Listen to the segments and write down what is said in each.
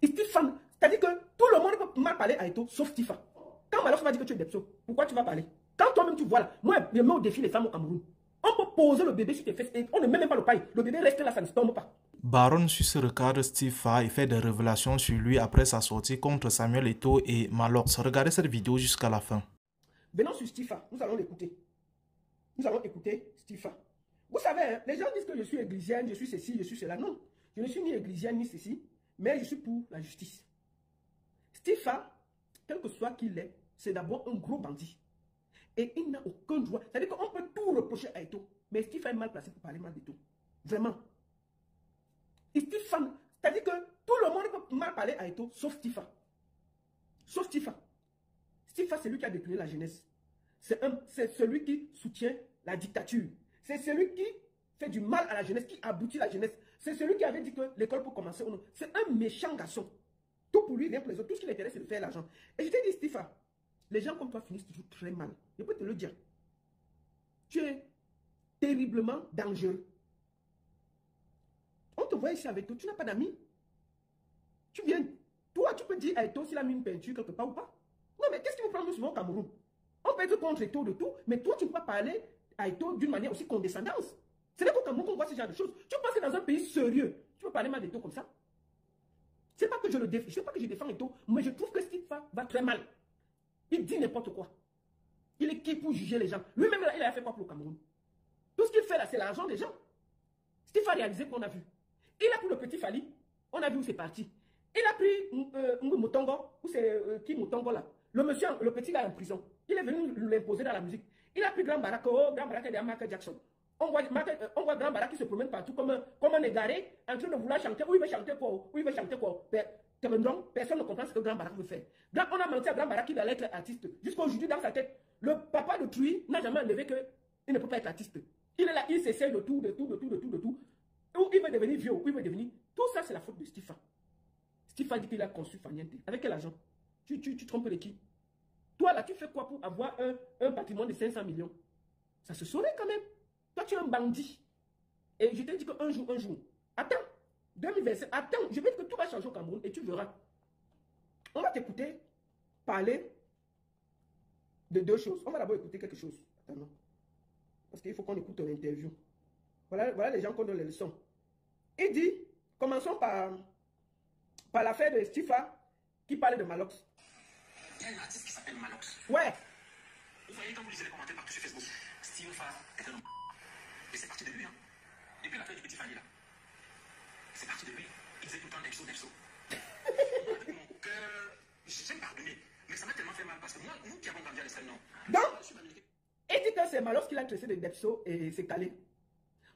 Stéphane, c'est-à-dire que tout le monde peut mal parler à Eto, sauf Tifa. Quand Malox va dire que tu es Depso, pourquoi tu vas parler? Quand toi-même tu vois là, moi je mets au défi les femmes au Cameroun. On peut poser le bébé sur tes fesses et on ne met même pas le paille. Le bébé reste là, ça ne se tombe pas. Baron Suisse recadre Tifa et fait des révélations sur lui après sa sortie contre Samuel Eto'o et Malox. Regardez cette vidéo jusqu'à la fin. Venons sur Tifa, nous allons l'écouter. Nous allons écouter Tifa. Vous savez, hein, les gens disent que je suis églisienne, je suis ceci, je suis cela. Non, je ne suis ni églisienne ni ceci, mais je suis pour la justice. Tifa, quel que soit qu'il est, c'est d'abord un gros bandit. Et il n'a aucun droit. C'est-à-dire qu'on peut tout reprocher à Eto'o, mais Tifa est mal placé pour parler mal d'Eto'o. Vraiment. Tifa, c'est-à-dire que tout le monde peut mal parler à Eto'o, sauf Tifa. Sauf Tifa. Tifa, c'est lui qui a détruit la jeunesse. C'est celui qui soutient la dictature. C'est celui qui fait du mal à la jeunesse, qui aboutit la jeunesse. C'est celui qui avait dit que l'école peut commencer ou non. C'est un méchant garçon. Tout pour lui, rien pour les autres. Tout ce qui l'intéresse, c'est de faire l'argent. Et je t'ai dit, Tifa, les gens comme toi finissent toujours très mal. Je peux te le dire. Tu es terriblement dangereux. On te voit ici avec toi, tu n'as pas d'amis. Tu viens, toi, tu peux dire à Eto'o s'il a mis une peinture quelque part ou pas. Non, mais qu'est-ce qui vous prend souvent au Cameroun? On peut être contre Eto'o de tout, mais toi, tu ne peux pas parler à Eto'o d'une manière aussi condescendante. Ce n'est qu'au Cameroun qu'on voit ce genre de choses. Tu penses que dans un pays sérieux, tu peux parler mal d'Eto'o comme ça? C'est pas que je le défends, je sais pas que je défends Eto'o, mais je trouve que Steve va très mal. Il dit n'importe quoi. Il est qui pour juger les gens? Lui-même, il a fait quoi pour le Cameroun? Tout ce qu'il fait là, c'est l'argent des gens. Steve a réalisé qu'on a vu. Il a pris le petit Fali, on a vu où c'est parti. Il a pris Mutongo, où c'est qui Mutongo là? Le monsieur, le petit gars en prison. Il est venu l'imposer dans la musique. Il a pris Grand Barak, Grand Barak et Michael Jackson. On voit Grand Barak qui se promène partout comme un égaré, en train de vouloir chanter. Où il veut chanter quoi? Où il veut chanter quoi? Personne ne comprend ce que Grand Barak veut faire. On a menti à Grand Barak qu'il allait être artiste. Jusqu'à aujourd'hui, dans sa tête, le papa de Truy n'a jamais enlevé qu'il ne peut pas être artiste. Il est là, il s'essaye de tout. Où il veut devenir vieux, où il veut devenir. Tout ça, c'est la faute de Stéphane. Stéphane dit qu'il a conçu Faniente. Avec quel argent? Tu trompes les qui? Toi, là, tu fais quoi pour avoir un patrimoine de 500 millions? Ça se saurait quand même. Toi, tu es un bandit. Et je t'ai dit qu'un jour, attends, 2027, attends, je vais dire que tout va changer au Cameroun et tu verras. On va t'écouter parler de deux choses. On va d'abord écouter quelque chose. Attends, non. Parce qu'il faut qu'on écoute ton interview. Voilà les gens qui ont donné les leçons. Il dit, commençons par l'affaire de Stifa qui parlait de Malox. Il y a un artiste qui s'appelle Malox. Ouais. Vous voyez, quand vous lisez les commentaires partout sur Facebook, Stifa est un homme. Et c'est parti de lui, hein. Depuis l'affaire du petit Fanny, là. C'est parti de lui. Il disait tout le temps Depso. Avec mon cœur, j'ai pardonné. Mais ça m'a tellement fait mal parce que moi, nous qui avons grandi à l'extrême nord. Donc, il dit que c'est Malox qui l'a tressé de Depso et c'est calé.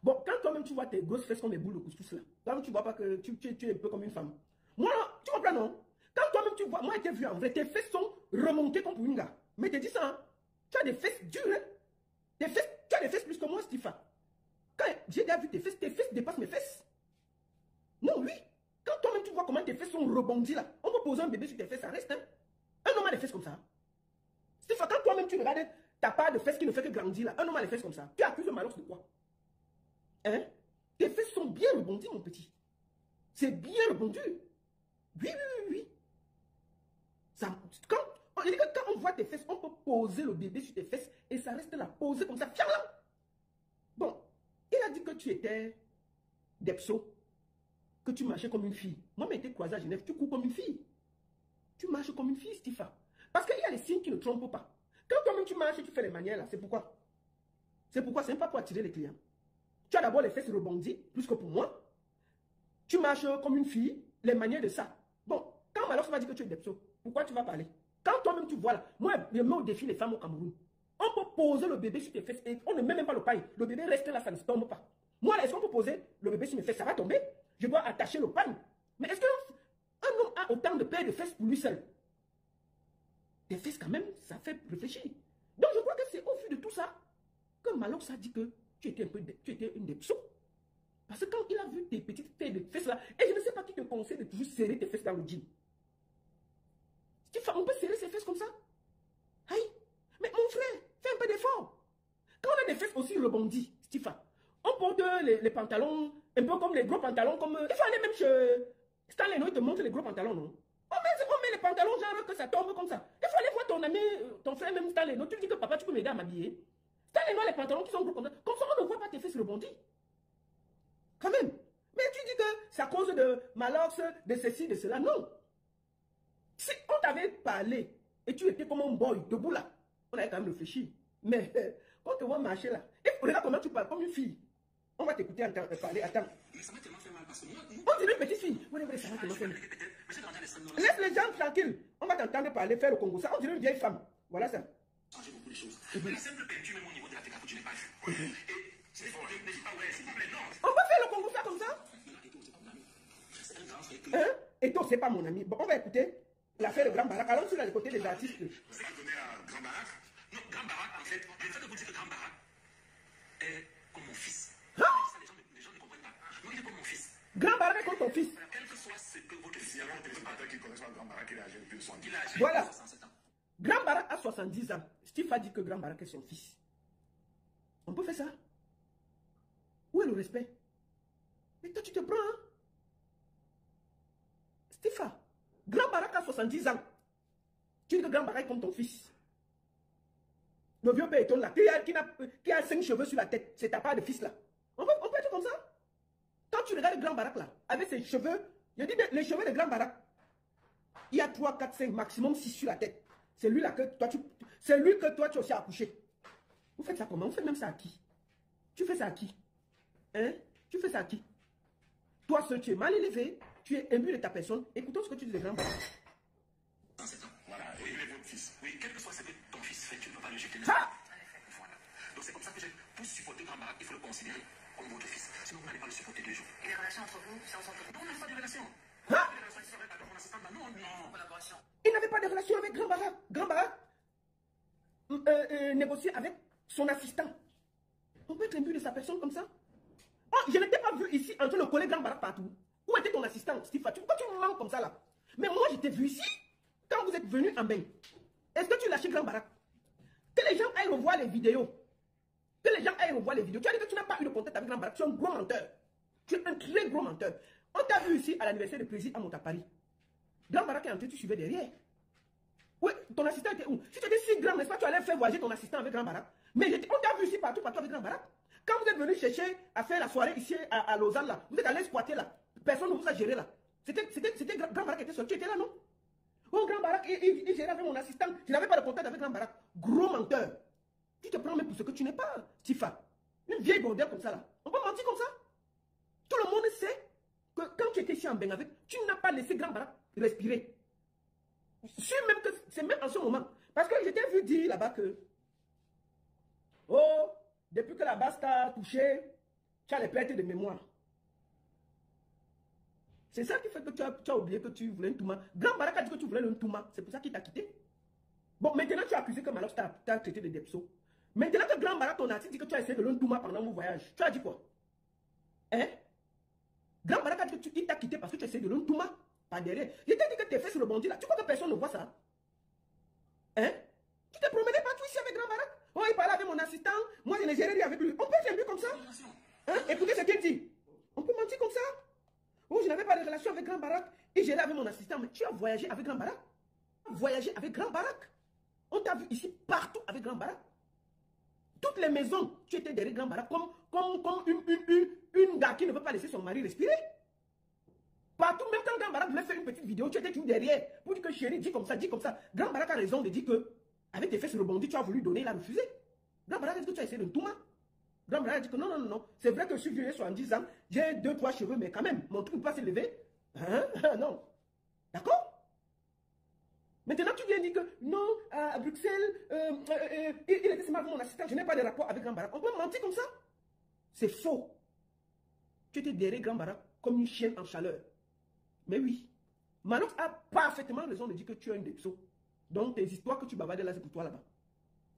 Bon, quand toi-même tu vois tes grosses fesses comme des boules de couscous là, toi-même tu vois pas que tu es un peu comme une femme. Moi, tu comprends non? Quand toi-même tu vois, moi j'ai vu en vrai, tes fesses sont remontées comme pour une gars. Mais t'es dit ça, hein? Tu as des fesses dures, hein? Tu as des fesses plus que moi, Stifa. Quand j'ai déjà vu tes fesses dépassent mes fesses. Non, oui. Quand toi-même tu vois comment tes fesses sont rebondies là, on peut poser un bébé sur tes fesses, ça reste, hein? Un homme a des fesses comme ça. Stifa, quand toi-même tu regardes ta part de fesses qui ne fait que grandir là, un homme a des fesses comme ça. Tu accuses le Malox de quoi? Hein? Tes fesses sont bien rebondies, mon petit. C'est bien rebondi. Oui. Ça, quand on voit tes fesses, on peut poser le bébé sur tes fesses et ça reste là, posé comme ça. Fiam là. Bon, il a dit que tu étais Depso, que tu marchais comme une fille. Moi, j'ai été croisé à Genève, tu cours comme une fille. Tu marches comme une fille, Stifa. Parce qu'il y a des signes qui ne trompent pas. Quand toi-même tu marches et tu fais les manières là, c'est pourquoi? C'est pourquoi? C'est pas pour attirer les clients. Tu as d'abord les fesses rebondies, plus que pour moi. Tu marches comme une fille, les manières de ça. Bon, quand Malox va dire que tu es Depso, pourquoi tu vas parler? Quand toi-même tu vois là, moi je mets au défi les femmes au Cameroun. On peut poser le bébé sur tes fesses et on ne met même pas le paille. Le bébé reste là, ça ne se tombe pas. Moi là, est-ce qu'on peut poser le bébé sur mes fesses? Ça va tomber. Je dois attacher le paille. Mais est-ce qu'un homme a autant de paires de fesses pour lui seul? Tes fesses quand même, ça fait réfléchir. Donc je crois que c'est au vu de tout ça que Malox a dit que tu étais une Depso. Parce que quand il a vu tes petites paires de fesses là, et je ne sais pas qui te conseille de toujours serrer tes fesses dans le jean. On peut serrer ses fesses comme ça? Aïe, mais mon frère, fais un peu d'effort. Quand on a des fesses aussi rebondies, Stifa, on porte les pantalons, un peu comme les gros pantalons, comme il faut aller même Stanley, non, il te montre les gros pantalons, non? On met les pantalons genre que ça tombe comme ça. Il faut aller voir ton ami, ton frère même Stanley, non? Tu lui dis que papa, tu peux m'aider à m'habiller. Stanley, non, les pantalons qui sont gros comme ça. Comme ça, on ne voit pas tes fesses rebondir. Quand même. Mais tu dis que c'est à cause de Malox, de ceci, de cela. Non. Si on t'avait parlé et tu étais comme un boy debout là, on avait quand même réfléchi. Mais quand on te voit marcher là, et regarde comment tu parles comme une fille. On va t'écouter parler, attends. Mais ça m'a tellement fait mal parce que moi, On dirait une petite fille. Oui, ça va tellement faire mal. Laisse les gens tranquilles. On va t'entendre parler, faire le Congo. Ça, on dirait une vieille femme. Voilà ça. Changer beaucoup de choses. La simple peinture, même au niveau de la tête, tu n'ai pas vu. Et c'est fort, je ne dis pas, ouais, s'il vous plaît, non. On peut faire le Congo ça comme ça? C'est un grand frère. Hein? Et toi, c'est pas mon ami. Bon, on va écouter l'affaire de Grand Barak. Allons sur le côté des artistes. C'est qu'il donnait à Grand Barak. Non, Grand Barak, en fait, le fait de vous dire que Grand Barak est comme mon fils. Hein? Ça, les gens ne comprennent pas. Non, il est comme mon fils. Grand Barak est comme ton fils. Quel que soit ce que votre fils, il y a un téléspectateur qui connaît pas Grand Barak, il est âgé depuis 70 ans. Il est âgé Voilà. depuis 67 ans. Grand Barak a 70 ans. Steve a dit que Grand Barak est son fils. On peut faire ça? Où est le respect? Mais toi, tu te prends, hein? Steve, Grand Barak a 70 ans. Tu dis que Grand Barak est comme ton fils. Le vieux père là, qui a 5 cheveux sur la tête. C'est ta part de fils là. On peut être comme ça? Quand tu regardes Grand Barak là, avec ses cheveux, je dis bien, les cheveux de Grand Barak, il y a 3, 4, 5, maximum 6 sur la tête. C'est lui là que toi, c'est lui que toi tu as aussi accouché. Vous faites ça comment? Vous faites même ça à qui? Tu fais ça à qui? Hein? Tu fais ça à qui? Toi seul, tu es mal élevé, tu es imbu de ta personne. Écoutons ce que tu dis de Grand Barak. 67 ans. Voilà, oui, il est votre fils. Oui, quel que soit ce que ton fils fait, tu ne peux pas le jeter. Ah! Voilà. Donc c'est comme ça que pour supporter Grand Barak, il faut le considérer comme votre fils. Sinon, vous n'allez pas le supporter 2 jours. Et les relations entre vous, c'est entre vous. Non, on n'a pas de relation. Ah! Les relations, ils seraient avec mon assistant. Non, non. Collaboration. Il n'avait pas de relation avec Grand Barak. Grand Barak négociait avec son assistant. On peut être imbu de sa personne comme ça? Oh, je n'étais pas vu ici en train de coller Grand Barak partout. Où était ton assistant, Steve? Pourquoi tu me manques comme ça là? Mais moi, je t'ai vu ici quand vous êtes venu en bain. Est-ce que tu lâches Grand Barak? Que les gens aillent revoir les vidéos. Que les gens aillent revoir les vidéos. Tu as dit que tu n'as pas eu de contact avec Grand Barak. Tu es un gros menteur. Tu es un très gros menteur. On t'a vu ici à l'anniversaire de président à Montapari. Grand Barak est entré, tu suivais derrière. Oui, ton assistant était où? Si tu étais si grand, n'est-ce pas, tu allais faire voyager ton assistant avec Grand Barak. Mais on t'a vu ici partout avec Grand Barak. Quand vous êtes venu chercher à faire la soirée ici à Lausanne, là, vous êtes allé squatter là. Personne ne vous a géré là. C'était Grand Barak qui était seul. Tu étais là, non? Oh, Grand Barak, il gérait avec mon assistant. Je n'avais pas de contact avec Grand Barak. Gros menteur. Tu te prends même pour ce que tu n'es pas, Tifa. Une vieille bordelle comme ça là. On peut mentir comme ça? Tout le monde sait que quand tu étais ici en Bengavet, tu n'as pas laissé Grand Barak respirer. Je suis même que c'est même en ce moment. Parce que je t'ai vu dire là-bas que oh, depuis que la base t'a touché, tu as les pertes de mémoire. C'est ça qui fait que tu as oublié que tu voulais un Touma. Grand Barak a dit que tu voulais un Touma. C'est pour ça qu'il t'a quitté. Bon, maintenant tu as accusé que Malox t'a traité de Depso. Maintenant que Grand Barak, ton artiste, dit que tu as essayé de l'un Touma pendant mon voyage. Tu as dit quoi? Hein? Grand Barak a dit qu'il t'a quitté parce que tu as essayé de l'un Touma. Pas derrière. Je t'ai dit que tes fesses rebondissent là. Tu crois que personne ne voit ça? Hein? Tu te promenais partout ici avec Grand Barak? Oh, il parlait avec mon assistant. Moi, je n'ai géré rien avec lui. On peut faire mieux comme ça? Hein? Écoutez ce qu'il dit. On peut mentir comme ça? Oh, je n'avais pas de relation avec Grand Barak. Et j'étais avec mon assistant. Mais tu as voyagé avec Grand Barak? Voyagé avec Grand Barak? On t'a vu ici partout avec Grand Barak. Toutes les maisons, tu étais derrière Grand Barak comme une gars qui ne veut pas laisser son mari respirer. Partout, même quand Grand Barak voulait faire une petite vidéo, tu étais toujours derrière pour dire que chérie, dis comme ça, dis comme ça. Grand Barak a raison de dire que avec tes fesses rebondies, tu as voulu donner, il a refusé. Grand Barak a dit que tu as essayé de Touma. Grand Barak a dit que non, non, non, non. C'est vrai que je suis vieux, 70 ans, j'ai 2-3 cheveux, mais quand même, mon trou ne peut pas s'élever. Hein? Non. D'accord? Maintenant, tu viens dire que non, à Bruxelles, il était seulement mon assistant, je n'ai pas de rapport avec Grand Barak. On peut mentir comme ça? C'est faux. Tu étais derrière Grand Barak comme une chienne en chaleur. Mais oui, Malox a parfaitement raison de dire que tu es un Depso. Donc tes histoires que tu bavardes là, c'est pour toi là-bas.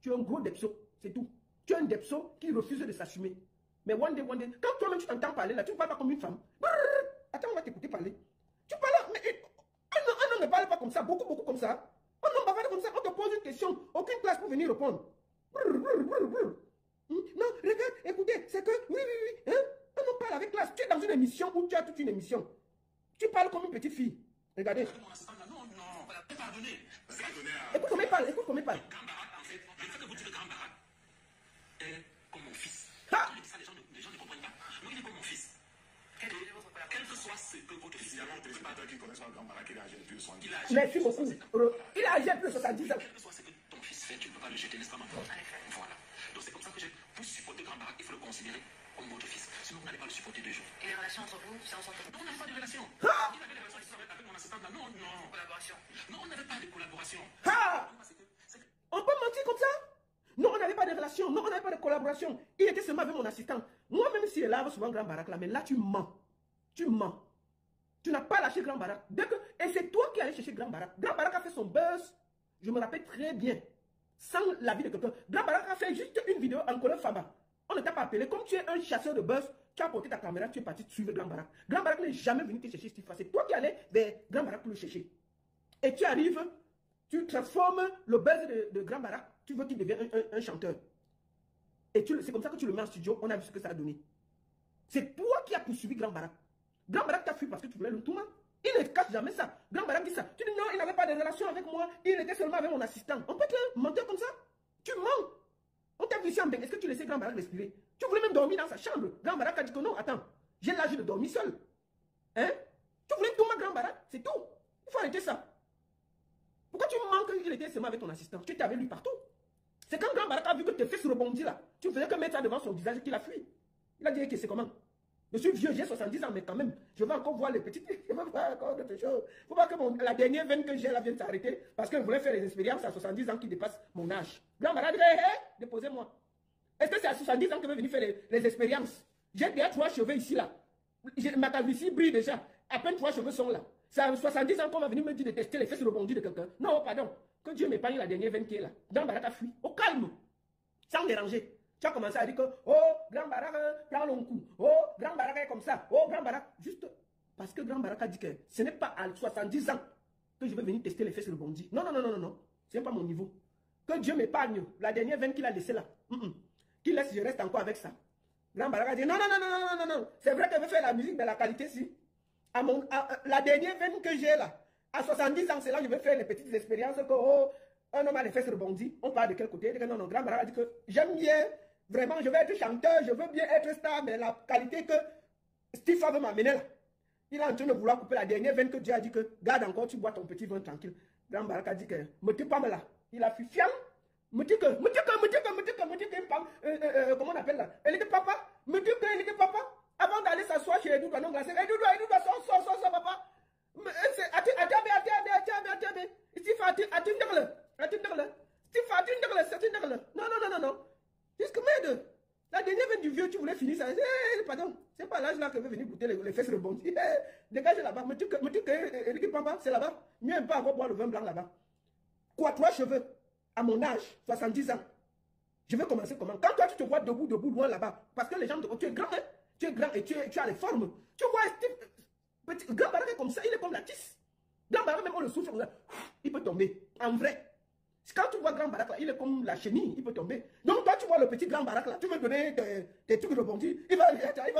Tu es un gros Depso, c'est tout. Tu es un Depso qui refuse de s'assumer. Mais one day, quand toi-même tu t'entends parler là, tu ne parles pas comme une femme. Brrr, attends, on va t'écouter parler. Tu parles, mais un homme ne parle pas comme ça, beaucoup comme ça. Un homme bavarde comme ça, on te pose une question, aucune place pour venir répondre. Brrr, brrr, brrr, brrr. Non, regarde, écoutez, c'est que, oui, hein? Un homme parle avec classe. Tu es dans une émission où tu as toute une émission. Tu parles comme une petite fille. Regardez. Mon assistant, là, non, non, voilà, pardonnez. Écoute comment il parle, écoute comment il parle. Grand Barak, en fait, le fait que vous dites Grand Barak est comme mon fils. Ah! Quand je dis ça, les gens ne comprennent pas. Moi, il est comme mon fils. Quel que soit ce que votre fils est, il téléspectateurs qui connaissent pas Grand Barak, il a agi plus soin. Merci beaucoup. Il a agi plus de 70 ans. Quel que soit ce que ton fils fait, tu ne peux pas le jeter, n'est-ce pas, maman? Voilà. Donc, c'est comme ça que pour supporter Grand Barak, il faut le considérer comme votre fils. Sinon, vous n'allez pas le supporter 2 jours. Et les relations entre vous, c'est ensemble? Non, on n'a pas de relation. Ah! Il avait des relations avec mon assistant. Non, non. Collaboration. Non, on n'avait pas de collaboration. Ah! On peut mentir comme ça? Non, on n'avait pas de relation. Non, on n'avait pas de collaboration. Il était seulement avec mon assistant. Moi, même s'il est là souvent Grand Barak, là, mais là, tu mens. Tu mens. Tu n'as pas lâché Grand Barak. Et c'est toi qui allais chercher Grand Barak. Grand Barak a fait son buzz. Je me rappelle très bien. Sans l'avis de quelqu'un. Grand Barak a fait juste une vidéo en couleur Faba. On ne t'a pas appelé. Comme tu es un chasseur de buzz, tu as porté ta caméra, tu es parti suivre Grand Barak. Grand Barak n'est jamais venu te chercher cette fois. C'est toi qui allais vers Grand Barak pour le chercher. Et tu arrives, tu transformes le buzz de Grand Barak. Tu veux qu'il devienne un chanteur. Et c'est comme ça que tu le mets en studio. On a vu ce que ça a donné. C'est toi qui as poursuivi Grand Barak. Grand Barak t'a fui parce que tu voulais le tout. Il ne cache jamais ça. Grand Barak dit ça. Tu dis non, il n'avait pas de relation avec moi. Il était seulement avec mon assistant. On peut te mentir comme ça. Tu mens. On t'a vu ici en bain. Est-ce que tu laissais Grand Barak respirer? Tu voulais même dormir dans sa chambre. Grand Barak a dit que non, attends. J'ai l'âge de dormir seul. Hein? Tu voulais tout ma Grand Barak. C'est tout. Il faut arrêter ça. Pourquoi tu mens qu'il était seulement avec ton assistant? Tu étais avec lui partout. C'est quand Grand Barak a vu que tes fesses rebondissent là. Tu ne faisais que mettre ça devant son visage qu'il a fui. Il a dit que c'est comment? Je suis vieux, j'ai 70 ans, mais quand même, je veux encore voir les petites. Je veux voir encore d'autres choses. Il ne faut pas que la dernière veine que j'ai là vienne s'arrêter parce que je voulais faire les expériences à 70 ans qui dépassent mon âge. Grand Barak dit, hé, déposez-moi. Est-ce que c'est à 70 ans que je vais venir faire les expériences? J'ai déjà 3 cheveux ici là. Ma calvitie brille déjà. À peine 3 cheveux sont là. C'est à 70 ans qu'on va venir me dire de tester les fesses rebondies de quelqu'un. Non, pardon. Que Dieu m'épargne la dernière veine qui est là. Grand Barak a fui. Au calme. Sans déranger. Tu as commencé à dire que, oh, Grand Barak, prends le coup. Oh, Grand Barak est comme ça. Oh, Grand Barak. Juste parce que Grand Barak a dit que ce n'est pas à 70 ans que je vais venir tester les fesses rebondies. Non, non, non, non, non, non. Ce n'est pas mon niveau. Que Dieu m'épargne la dernière veine qu'il a laissée là. Qu'il laisse, je reste encore avec ça. Grand Barak a dit, non, non, non, non, non, non, non. C'est vrai qu'elle veut faire la musique de la qualité, si. La dernière veine que j'ai là, à 70 ans, c'est là que je vais faire les petites expériences que, oh, un homme a les fesses rebondies. On parle de quel côté? Non, non, Grand Barak a dit que j'aime bien. Vraiment, je veux être chanteur, je veux bien être star, mais la qualité que Steve veut m'amener là. Il est en train de vouloir couper la dernière veine que Dieu a dit que garde encore, tu bois ton petit vin tranquille. Grand Barak a dit que me tue pas là. Il a fait fiam. Me tue que, comment on appelle là? Elle était papa. Me tue que, elle était papa. Avant d'aller s'asseoir chez Edouard, non, glacé. Edouard, sors, papa. Attends. Steve, attends. Non. Qu'est-ce que merde? La dernière veine du vieux, tu voulais finir ça. Pardon, c'est pas l'âge là que veut venir goûter les fesses rebondies. Dégagez là-bas. Me dis que Eric Pampa, c'est là-bas. Mieux même pas encore boire le vin blanc là-bas. Quoi, 3 cheveux? À mon âge, 70 ans. Je vais commencer comment? Quand toi, tu te vois debout, loin là-bas. Parce que les gens, tu es grand, hein? Tu es grand et tu as les formes. Tu vois, Steve, Grand Barak est comme ça, il est comme la tisse. Grand Barak, même on le souffle, il peut tomber. En vrai. Quand tu vois Grand Barak là, il est comme la chenille, il peut tomber. Donc toi tu vois le petit Grand Barak là, tu veux donner tes trucs rebondis, il va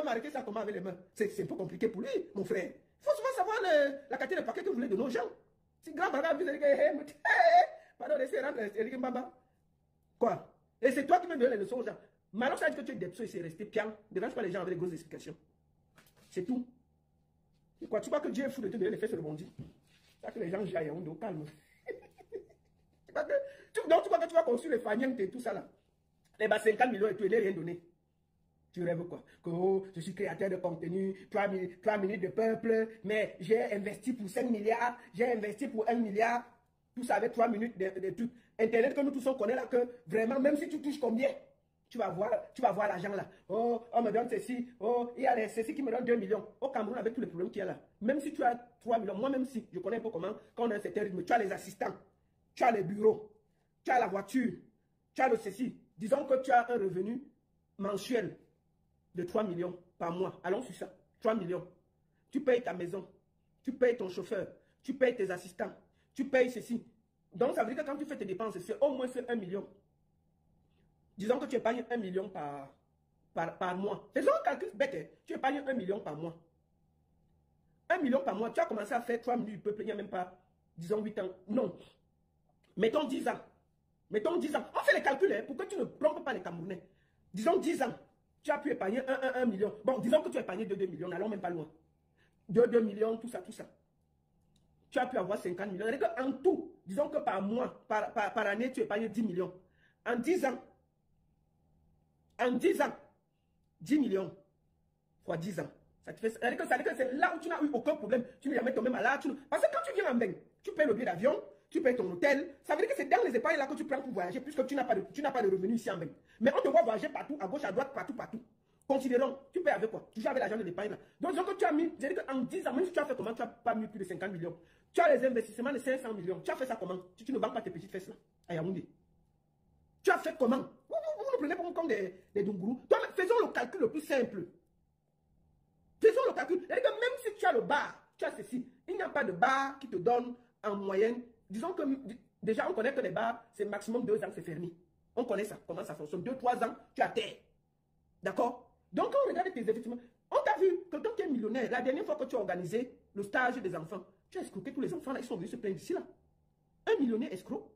m'arrêter ça comment avec les mains. C'est un peu compliqué pour lui, mon frère. Il faut souvent savoir la quantité de paquets que vous voulez de nos gens. Si Grand Barak vous allez dire, pardon, laissez rentrer Eric Mbamba. Quoi? Et c'est toi qui me donnes les leçons aux gens. Maintenant ça dit que tu es depso et c'est resté pian. Ne dérange pas les gens avec les grosses explications. C'est tout. Et quoi, tu vois que Dieu est fou de te donner les fesses rebondies. Ça que les gens jaillent, on doit calme. Donc tu vois que tu vas construire les faniens et tout ça là. Les 50 millions et tout, il n'est rien donné. Tu rêves quoi? Que oh, je suis créateur de contenu, 3 minutes de peuple, mais j'ai investi pour 5 milliards, j'ai investi pour 1 milliard. Tout ça avec 3 minutes de tout. Internet que nous tous on connaît là, que vraiment, même si tu touches combien, tu vas voir l'argent là. Oh, on me donne ceci, oh, il y a ceci qui me donne 2 millions. Au Cameroun, avec tous les problèmes qu'il y a là, même si tu as 3 millions, moi même si, je connais un peu comment, quand on a un certain rythme, tu as les assistants. Tu as les bureaux, tu as la voiture, tu as le ceci. Disons que tu as un revenu mensuel de 3 millions par mois. Allons sur ça. 3 millions. Tu payes ta maison, tu payes ton chauffeur, tu payes tes assistants, tu payes ceci. Donc ça veut dire que quand tu fais tes dépenses, c'est au moins 1 million. Disons que tu épargnes 1 million par mois. Faisons un calcul bête. Tu épargnes 1 million par mois. 1 million par mois, tu as commencé à faire 3 minutes du peuple, il n'y a même pas, disons, 8 ans. Non. Mettons 10 ans. Mettons 10 ans. On fait les calculs hein, pour que tu ne plombes pas les Camerounais. Disons 10 ans. Tu as pu épargner 1 million. Bon, disons que tu as épargné 2 millions. N'allons même pas loin. 2 millions, tout ça, tout ça. Tu as pu avoir 50 millions. En tout, disons que par mois, par année, tu épargnes 10 millions. En 10 ans, 10 millions fois 10 ans. Ça te fait, c'est là où tu n'as eu aucun problème. Tu n'es jamais tombé malade. Parce que quand tu viens en Beng, tu payes le billet d'avion, tu payes ton hôtel. Ça veut dire que c'est dans les épargnes là que tu prends pour voyager, puisque tu n'as pas de revenus ici en Beng. Mais on te voit voyager partout, à gauche, à droite, partout, partout. Considérons, tu payes avec quoi? Toujours avec l'argent de l'épargne là. Donc, disons que tu as mis, j'ai dit qu'en 10 ans, même si tu as fait comment, tu n'as pas mis plus de 50 millions. Tu as les investissements de 500 millions. Tu as fait ça comment? Tu ne vends pas tes petites fesses là, à Yaoundé. Tu as fait comment? Vous nous prenez comme des Dungourous. Faisons le calcul le plus simple. Faisons le calcul. C'est-à-dire que même si tu as le bar, tu as ceci, il n'y a pas de bar qui te donne en moyenne. Disons que déjà on connaît que les bars, c'est maximum 2 ans, c'est fermé. On connaît ça, comment ça fonctionne. 2-3 ans, tu as terre. D'accord? Donc quand on regarde tes investissements, on t'a vu, quelqu'un qui est millionnaire, la dernière fois que tu as organisé le stage des enfants, tu as escroqué tous les enfants là, ils sont venus se plaindre ici là. Un millionnaire escroc.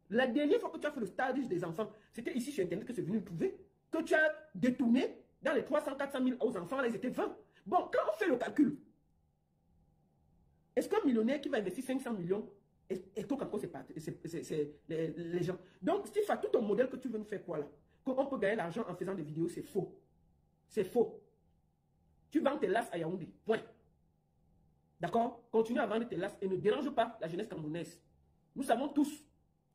La dernière fois que tu as fait le stage des enfants, c'était ici sur Internet que c'est venu trouver, que tu as détourné dans les 300-400 000 aux enfants, là, ils étaient 20. Bon, quand on fait le calcul, est-ce qu'un millionnaire qui va investir 500 millions escroque encore les gens? Donc, Steve, tout ton modèle que tu veux nous faire quoi là? Qu'on peut gagner l'argent en faisant des vidéos, c'est faux. C'est faux. Tu vends tes lasses à Yaoundé. Point. D'accord? Continue à vendre tes lasses et ne dérange pas la jeunesse camerounaise. Nous savons tous.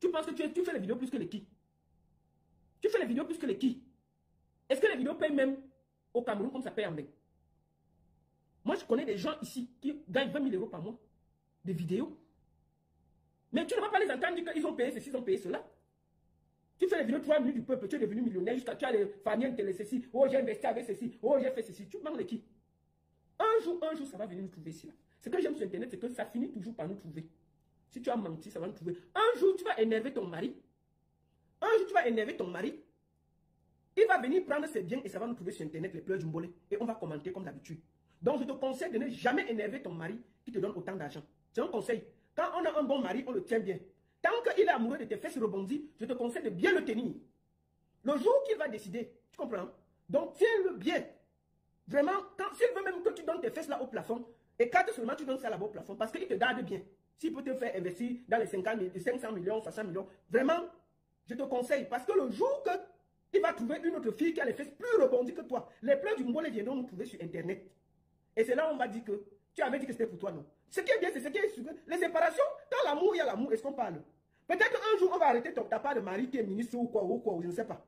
Tu penses que tu fais les vidéos plus que les qui? Tu fais les vidéos plus que les qui? Est-ce que les vidéos payent même au Cameroun comme ça paye en Beng? Moi, je connais des gens ici qui gagnent 20 000 € par mois de vidéos. Mais tu ne vas pas les entendre dire qu'ils ont payé ceci, ils ont payé cela. Tu fais les vidéos 3 minutes du peuple, tu es devenu millionnaire jusqu'à tu as les familles télé ceci. Oh, j'ai investi avec ceci. Oh, j'ai fait ceci. Tu manques les qui? Un jour, ça va venir nous trouver ici. Là. Ce que j'aime sur Internet, c'est que ça finit toujours par nous trouver. Si tu as menti, ça va nous trouver. Un jour, tu vas énerver ton mari. Il va venir prendre ses biens et ça va nous trouver sur Internet, les pleurs du mbolé. Et on va commenter comme d'habitude. Donc, je te conseille de ne jamais énerver ton mari qui te donne autant d'argent. C'est un conseil. Quand on a un bon mari, on le tient bien. Tant qu'il est amoureux de tes fesses rebondies, je te conseille de bien le tenir. Le jour qu'il va décider, tu comprends? Donc, tiens-le bien. Vraiment, s'il veut même que tu donnes tes fesses là au plafond, écarte seulement, tu donnes ça là-bas au plafond parce qu'il te garde bien. S'il peut te faire investir dans les 500 millions, 60 millions, vraiment, je te conseille. Parce que le jour qu'il va trouver une autre fille qui a les fesses plus rebondies que toi, les pleurs du Mbolé viendront nous trouver sur Internet. Et c'est là où on va dire que tu avais dit que c'était pour toi, non? Ce qui est bien, c'est ce qui est sûr. Les séparations, dans l'amour, il y a l'amour. Est-ce qu'on parle? Peut-être qu'un jour, on va arrêter ta part de mari qui est ministre ou quoi, je ne sais pas.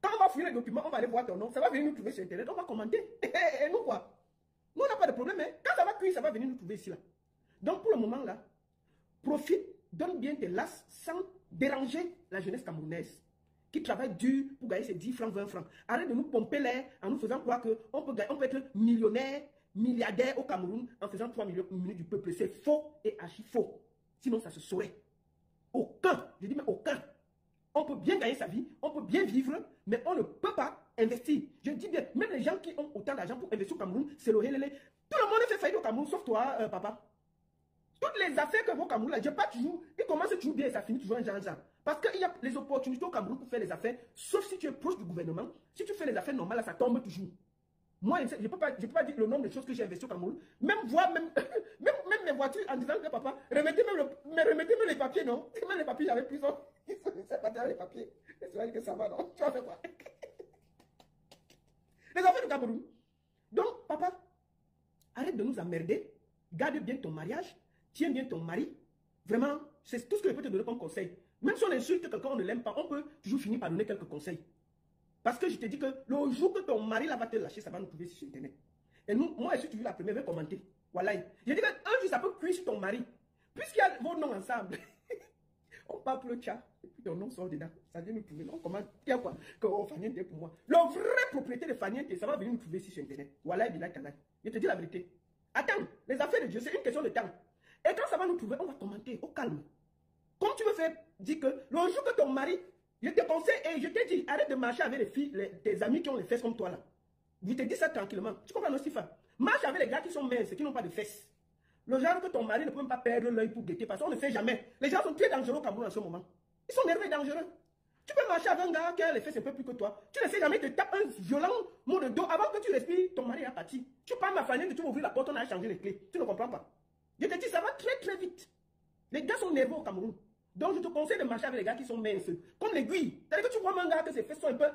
Quand on va fouiller les documents, on va aller voir ton nom. Ça va venir nous trouver sur Internet, on va commenter. Et nous, quoi? Nous, on n'a pas de problème. Hein? Quand ça va cuire, ça va venir nous trouver ici, là. Donc, pour le moment, là, profite, donne bien tes lasses sans déranger la jeunesse camerounaise qui travaille dur pour gagner ses 10 francs, 20 francs. Arrête de nous pomper l'air en nous faisant croire qu'on peut être millionnaire, milliardaire au Cameroun en faisant 3 minutes du peuple. C'est faux et archi faux. Sinon, ça se saurait. Aucun, je dis mais aucun. On peut bien gagner sa vie, on peut bien vivre, mais on ne peut pas investir. Je dis bien, même les gens qui ont autant d'argent pour investir au Cameroun, c'est le hélélé. Tout le monde fait faillite au Cameroun, sauf toi, papa. Toutes les affaires que au Cameroun, là, je pas toujours, ils commencent toujours bien et ça finit toujours en genre. Parce qu'il y a les opportunités au Cameroun pour faire les affaires, sauf si tu es proche du gouvernement. Si tu fais les affaires normales, là, ça tombe toujours. Moi, je ne peux pas dire le nombre de choses que j'ai investi au Cameroun. Même voir, même mes voitures en disant que papa, remettez-moi les papiers, non? Même les papiers, j'avais plus. C'est pas les papiers. C'est vrai que ça va, non? Tu vas faire quoi? Les affaires du Cameroun. Donc, papa, arrête de nous emmerder. Garde bien ton mariage. Tiens bien ton mari. Vraiment, c'est tout ce que je peux te donner comme conseil. Même si on insulte quelqu'un, on ne l'aime pas, on peut toujours finir par donner quelques conseils. Parce que je te dis que le jour que ton mari là va te lâcher, ça va nous trouver sur Internet. Et nous, moi, si tu veux la première, je vais commenter. Voilà. Je dis qu'un jour, ça peut cuire sur ton mari. Puisqu'il y a vos noms ensemble, on parle pour le chat, et puis ton nom sort dedans. Ça vient nous trouver. On commence. Il y a quoi? Que Faniente pour moi. Le vrai propriétaire de Faniente, ça va venir nous trouver ici sur Internet. Voilà, il a canal. Je te dis la vérité. Attends, les affaires de Dieu, c'est une question de temps. Et quand ça va nous trouver, on va commenter au calme. Comme tu veux faire, dis que le jour que ton mari, je te conseille et je te dis, arrête de marcher avec les filles, tes amis qui ont les fesses comme toi là. Je te dis ça tranquillement. Tu comprends, non, Sifa? Marche avec les gars qui sont minces, qui n'ont pas de fesses. Le genre que ton mari ne peut même pas perdre l'œil pour guetter, parce qu'on ne sait jamais. Les gens sont très dangereux au Cameroun en ce moment. Ils sont nerveux et dangereux. Tu peux marcher avec un gars qui a les fesses un peu plus que toi. Tu ne sais jamais, te tape un violent mot de dos. Avant que tu respires, ton mari est parti. Tu pars ma famille, tu vas ouvrir la porte, on a changé les clés. Tu ne comprends pas. Je te dis, ça va très très vite. Les gars sont nerveux au Cameroun. Donc je te conseille de marcher avec les gars qui sont minces. Comme l'aiguille. C'est-à-dire que tu vois un gars que ses fesses sont un peu...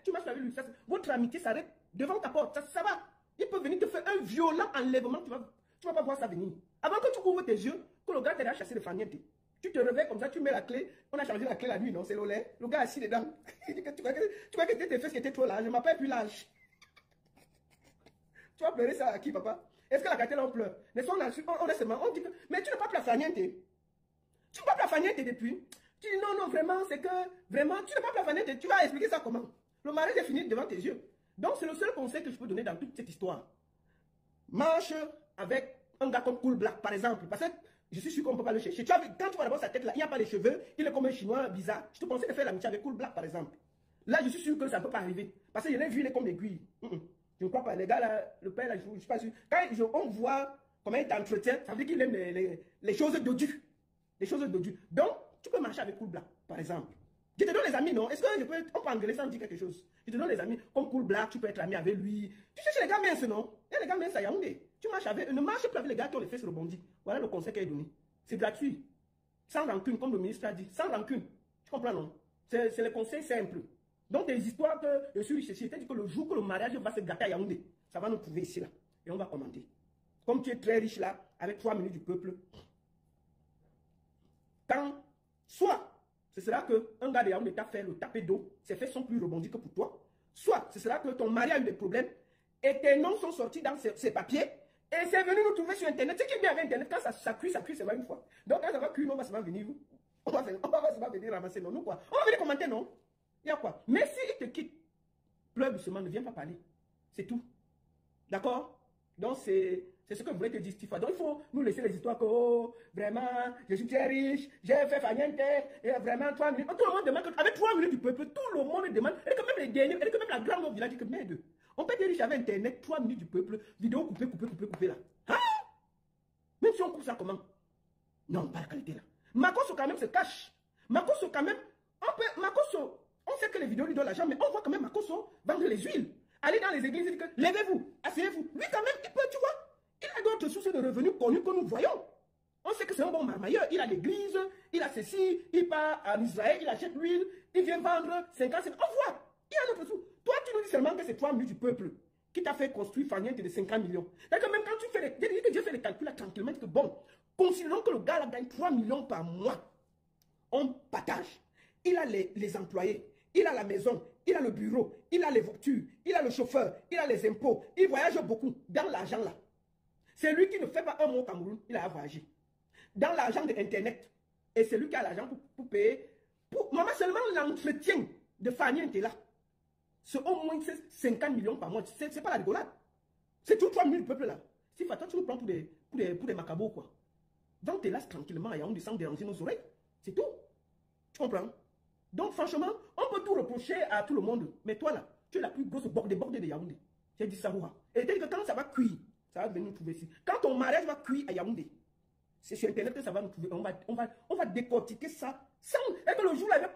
tu marches avec lui. Votre amitié s'arrête devant ta porte. Ça va. Il peut venir te faire un violent enlèvement. Tu vas pas voir ça venir. Avant que tu ouvres tes yeux, que le gars t'aide à chasser le faniente. Tu te réveilles comme ça, tu mets la clé. On a changé la clé la nuit, non? C'est le lait. Le gars assis dedans. Tu crois que c'était tes fesses qui étaient trop larges. Je m'appelle plus large. Tu vas pleurer ça à qui, papa? Est-ce que la cartelle on pleure? On est seulement, on dit que, mais tu n'as pas plafaniente. Tu n'as pas plafaniente depuis. Tu dis non, vraiment, c'est que, vraiment, tu n'as pas plafaniente. Tu vas expliquer ça comment? Le mariage est fini devant tes yeux. Donc, c'est le seul conseil que je peux donner dans toute cette histoire. Marche avec un gars comme Cool Black, par exemple. Parce que je suis sûr qu'on ne peut pas le chercher. Quand tu vois d'abord sa tête là, il n'y a pas les cheveux, il est comme un chinois bizarre. Je te conseille de faire l'amitié avec Cool Black, par exemple. Là, je suis sûr que ça ne peut pas arriver. Parce que je l'ai vu, il est comme l'aiguille. Je ne crois pas. Les gars là, le père là, je ne suis pas sûr. Quand on voit comment il t'entretient, ça veut dire qu'il aime les choses dodues. Les choses dodues. Donc, tu peux marcher avec Cool Black, par exemple. Je te donne les amis, non? Est-ce qu'on peut engueuler sans dire quelque chose? Je te donne les amis. Comme Cool Black, tu peux être ami avec lui. Tu cherches les gars minces, non? Il y a les gars minces à Yaoundé. Tu marches avec eux. Ne marche plus avec les gars qui ont les fesses rebondies. Voilà le conseil qu'il a donné. C'est gratuit. Sans rancune, comme le ministre a dit. Sans rancune. Tu comprends, non? C'est le conseil simple. Donc, des histoires que je suis riche, c'est-à-dire que le jour que le mariage va se gâter à Yaoundé, ça va nous trouver ici, là. Et on va commenter. Comme tu es très riche, là, avec 3 minutes du peuple, quand, soit, ce sera qu'un gars de Yaoundé t'a fait le tapé d'eau, ses fesses sont plus rebondies que pour toi. Soit, ce sera que ton mari a eu des problèmes et tes noms sont sortis dans ses papiers et c'est venu nous trouver sur Internet. Ce qui est bien avec Internet, quand ça cuit, c'est pas une fois. Donc, quand ça va cuire, on va seulement venir, on va seulement venir ramasser non, nous quoi. On va venir commenter, non? Il y a quoi? Mais s'il te quitte, pleure doucement, ne viens pas parler. C'est tout. D'accord? Donc, c'est ce que je voulais te dire, Tifa. Donc, il faut nous laisser les histoires que, oh, vraiment, je suis très riche, j'ai fait faillite, et vraiment, 3 minutes. Tout le monde demande, avec 3 minutes du peuple, tout le monde demande, et que même les derniers, et que même la grande village dit que merde, on peut être riche avec Internet, 3 minutes du peuple, vidéo coupée là. Hein? Même si on coupe ça comment? Non, pas la qualité là. Makosso quand même se cache. Makosso quand même, Makosso, on sait que les vidéos lui donnent l'argent, mais on voit quand même Makosso vendre les huiles. Aller dans les églises et dire que levez-vous, asseyez-vous. Lui quand même, il peut, tu vois, il a d'autres sources de revenus connus que nous voyons. On sait que c'est un bon marmailleur. Il a l'église, il a ceci, il part en Israël, il achète l'huile, il vient vendre 50 cents. On voit, il y a un autre sous. Toi, tu nous dis seulement que c'est 3 minutes du peuple qui t'a fait construire Faniente de 50 millions. C'est-à-dire que même quand tu fais les... Dieu fait les calculs là tranquillement, que bon, considérons que le gars là gagne 3 millions par mois. On partage. Il a les employés, il a la maison, il a le bureau, il a les voitures, il a le chauffeur, il a les impôts, il voyage beaucoup dans l'argent là. C'est lui qui ne fait pas un mot au Cameroun, il a voyagé. Dans l'argent de Internet. Et c'est lui qui a l'argent pour payer. Maman, seulement l'entretien de Faniente là. C'est au moins 50 millions par mois. C'est pas la rigolade. C'est tout 3 minutes du peuple là. Si toi tu nous prends pour des macabos quoi. Donc tu es là tranquillement et on descend déranger nos oreilles. C'est tout. Tu comprends? Donc franchement, on peut tout reprocher à tout le monde. Mais toi là, tu es la plus grosse bordée de Yaoundé. J'ai dit ça, et dès que quand ça va cuire, ça va venir nous trouver ici. Quand ton mariage va cuire à Yaoundé, c'est sur Internet que ça va nous trouver. On va décortiquer ça sans... Et que le jour là,